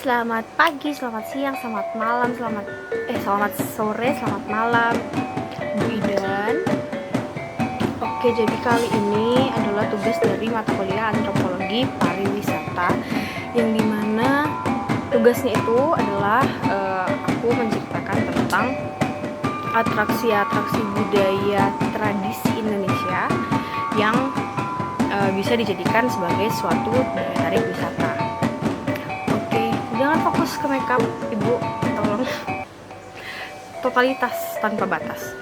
Selamat pagi, selamat siang, selamat malam, selamat sore, selamat malam, Bu Idan. Oke, jadi kali ini adalah tugas dari mata kuliah Antropologi Pariwisata, yang dimana tugasnya itu adalah aku menceritakan tentang atraksi-atraksi budaya tradisi Indonesia yang bisa dijadikan sebagai suatu daya tarik wisata. Jangan fokus ke makeup, Ibu, tolong. Totalitas tanpa batas.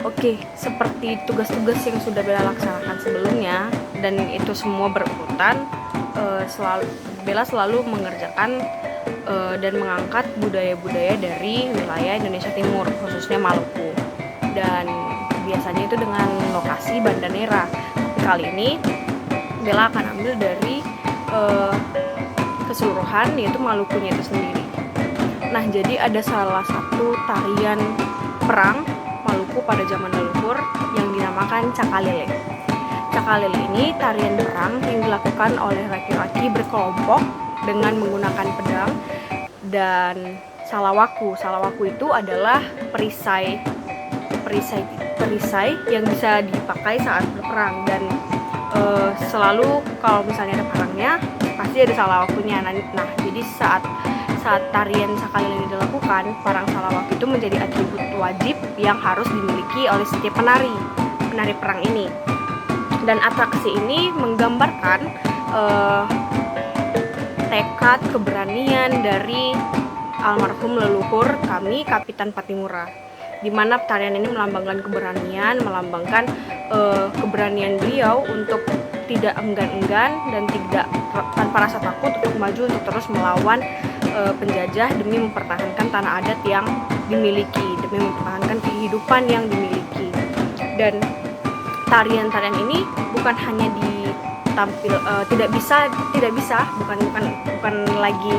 Oke, seperti tugas-tugas yang sudah Bella laksanakan sebelumnya, dan itu semua berurutan, Bella selalu mengerjakan dan mengangkat budaya-budaya dari wilayah Indonesia Timur, khususnya Maluku. Dan biasanya itu dengan lokasi Banda Neira. Tapi kali ini Bella akan ambil dari keseluruhan, yaitu Malukunya itu sendiri. Nah, jadi ada salah satu tarian perang Maluku pada zaman leluhur yang dinamakan Cakalele. Cakalele ini tarian perang yang dilakukan oleh laki-laki berkelompok dengan menggunakan pedang dan salawaku. Salawaku itu adalah perisai yang bisa dipakai saat berperang, dan selalu kalau misalnya ada perangnya pasti ada salawakunya. Nah, jadi saat tarian Cakalele ini dilakukan, parang salawak itu menjadi atribut wajib yang harus dimiliki oleh setiap penari perang ini. Dan atraksi ini menggambarkan tekad keberanian dari almarhum leluhur kami, Kapitan Patimura, di mana tarian ini melambangkan keberanian, melambangkan keberanian beliau untuk tidak enggan-enggan dan tidak tanpa rasa takut untuk maju untuk terus melawan penjajah demi mempertahankan tanah adat yang dimiliki, demi mempertahankan kehidupan yang dimiliki. Dan tarian-tarian ini bukan hanya ditampil, bukan lagi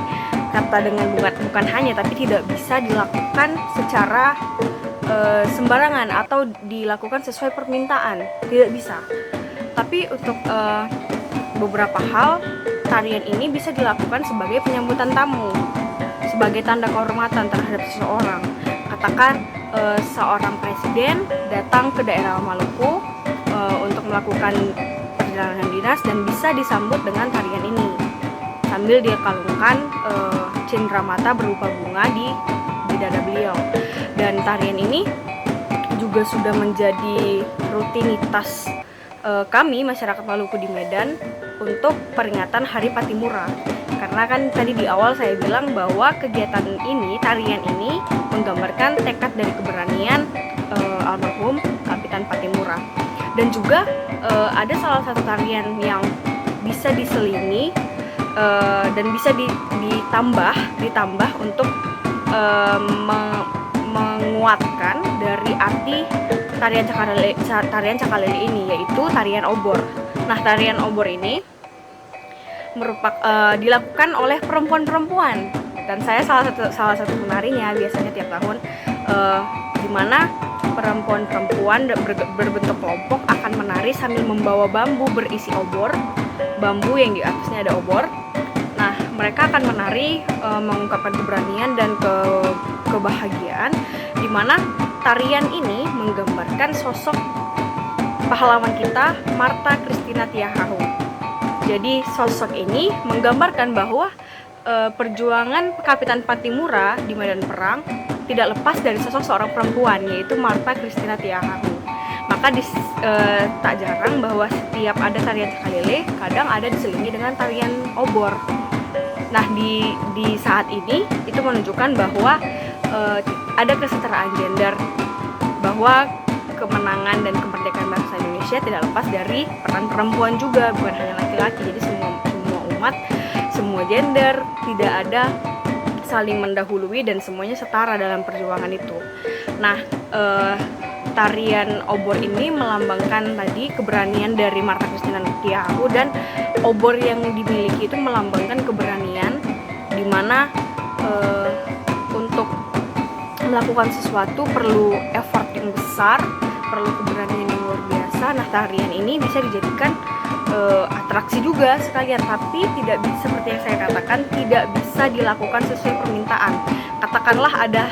kata dengan bukan hanya, tapi tidak bisa dilakukan secara sembarangan atau dilakukan sesuai permintaan, tidak bisa. Tapi untuk beberapa hal, tarian ini bisa dilakukan sebagai penyambutan tamu, sebagai tanda kehormatan terhadap seseorang. Katakan seorang presiden datang ke daerah Maluku untuk melakukan perjalanan dinas, dan bisa disambut dengan tarian ini sambil dia kalungkan cendramata berupa bunga di dada beliau. Dan tarian ini juga sudah menjadi rutinitas kami masyarakat Maluku di Medan untuk peringatan Hari Patimura. Karena kan tadi di awal saya bilang bahwa kegiatan ini, tarian ini menggambarkan tekad dari keberanian almarhum Kapitan Patimura. Dan juga ada salah satu tarian yang bisa diselingi dan bisa ditambah untuk menguatkan dari arti tarian Cakalele ini, yaitu tarian obor. Nah, tarian obor ini dilakukan oleh perempuan-perempuan, dan saya salah satu penarinya biasanya tiap tahun, di mana perempuan-perempuan berbentuk kelompok akan menari sambil membawa bambu berisi obor, bambu yang di atasnya ada obor. Nah, mereka akan menari mengungkapkan keberanian dan kebahagiaan, di mana tarian ini menggambarkan sosok pahlawan kita, Martha Christina Tiahahu. Jadi sosok ini menggambarkan bahwa perjuangan Kapitan Patimura di medan perang tidak lepas dari sosok seorang perempuan, yaitu Martha Christina Tiahahu. Maka tak jarang bahwa setiap ada tarian Cakalele, kadang ada diselingi dengan tarian obor. Nah, di saat ini itu menunjukkan bahwa ada kesetaraan gender, bahwa kemenangan dan kemerdekaan bangsa Indonesia tidak lepas dari peran perempuan juga, bukan hanya laki-laki. Jadi semua umat, semua gender, tidak ada saling mendahului dan semuanya setara dalam perjuangan itu. Nah, tarian obor ini melambangkan tadi keberanian dari Martha Christina Tiahahu, dan obor yang dimiliki itu melambangkan keberanian, di mana untuk melakukan sesuatu perlu effort yang besar, perlu keberanian yang luar biasa. Nah, tarian ini bisa dijadikan atraksi juga sekalian, tapi tidak bisa, seperti yang saya katakan, tidak bisa dilakukan sesuai permintaan. Katakanlah ada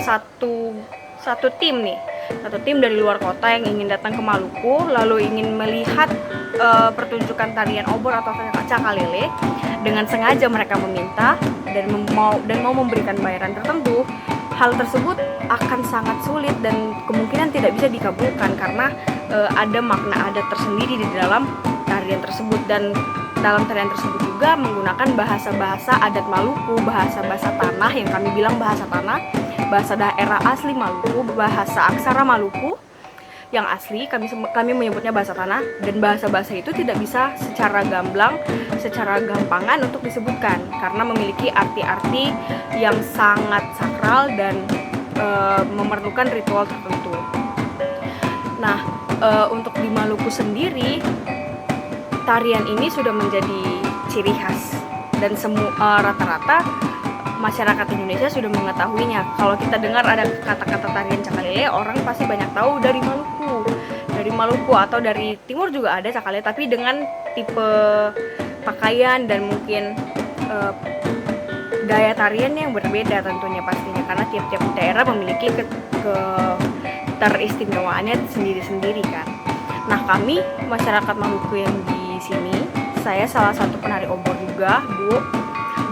satu tim nih, satu tim dari luar kota yang ingin datang ke Maluku, lalu ingin melihat pertunjukan tarian obor atau cakalele. Dengan sengaja mereka meminta dan mau memberikan bayaran tertentu. Hal tersebut akan sangat sulit dan kemungkinan tidak bisa dikabulkan karena ada makna adat tersendiri di dalam tarian tersebut, dan dalam tarian tersebut juga menggunakan bahasa-bahasa adat Maluku, bahasa-bahasa tanah yang kami bilang bahasa tanah, bahasa daerah asli Maluku, bahasa aksara Maluku yang asli, kami menyebutnya bahasa tanah, dan bahasa-bahasa itu tidak bisa secara gamblang, secara gampangan untuk disebutkan karena memiliki arti-arti yang sangat sakral dan memerlukan ritual tertentu. Nah, untuk di Maluku sendiri, tarian ini sudah menjadi ciri khas dan rata-rata masyarakat Indonesia sudah mengetahuinya. Kalau kita dengar ada kata-kata tarian cakalele, orang pasti banyak tahu dari Maluku atau dari timur juga ada cakalele, tapi dengan tipe pakaian dan mungkin gaya tarian yang berbeda tentunya pastinya, karena tiap-tiap daerah memiliki keteristimewaannya sendiri-sendiri kan. Nah, kami masyarakat Maluku yang di sini, saya salah satu penari obor juga, Bu.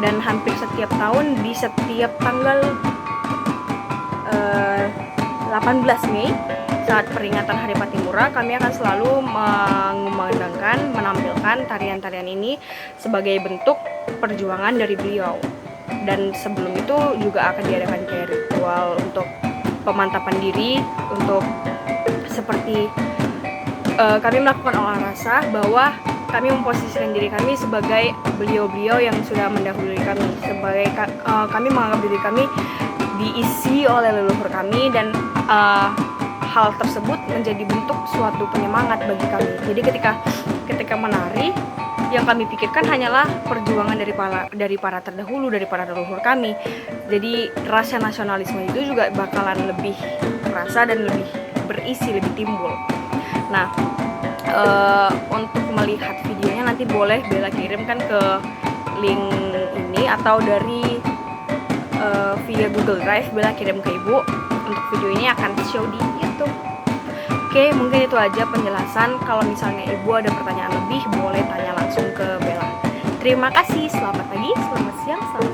Dan hampir setiap tahun di setiap tanggal 18 Mei saat peringatan Hari Patimura, kami akan selalu menampilkan tarian-tarian ini sebagai bentuk perjuangan dari beliau. Dan sebelum itu juga akan diadakan kayak ritual untuk pemantapan diri, untuk seperti kami melakukan olah rasa bahwa kami memposisikan diri kami sebagai beliau-beliau yang sudah mendahului kami, sebagai kami menganggap diri kami diisi oleh leluhur kami, dan hal tersebut menjadi bentuk suatu penyemangat bagi kami. Jadi ketika menari, yang kami pikirkan hanyalah perjuangan dari para terdahulu, dari para leluhur kami. Jadi rasa nasionalisme itu juga bakalan lebih terasa dan lebih berisi, lebih timbul. Nah, untuk melihat videonya nanti boleh Bella kirimkan ke link ini, atau dari via Google Drive Bella kirim ke Ibu. Untuk video ini akan show di YouTube. Oke, mungkin itu aja penjelasan. Kalau misalnya Ibu ada pertanyaan lebih, boleh tanya langsung ke Bella. Terima kasih, selamat pagi, selamat siang, selamat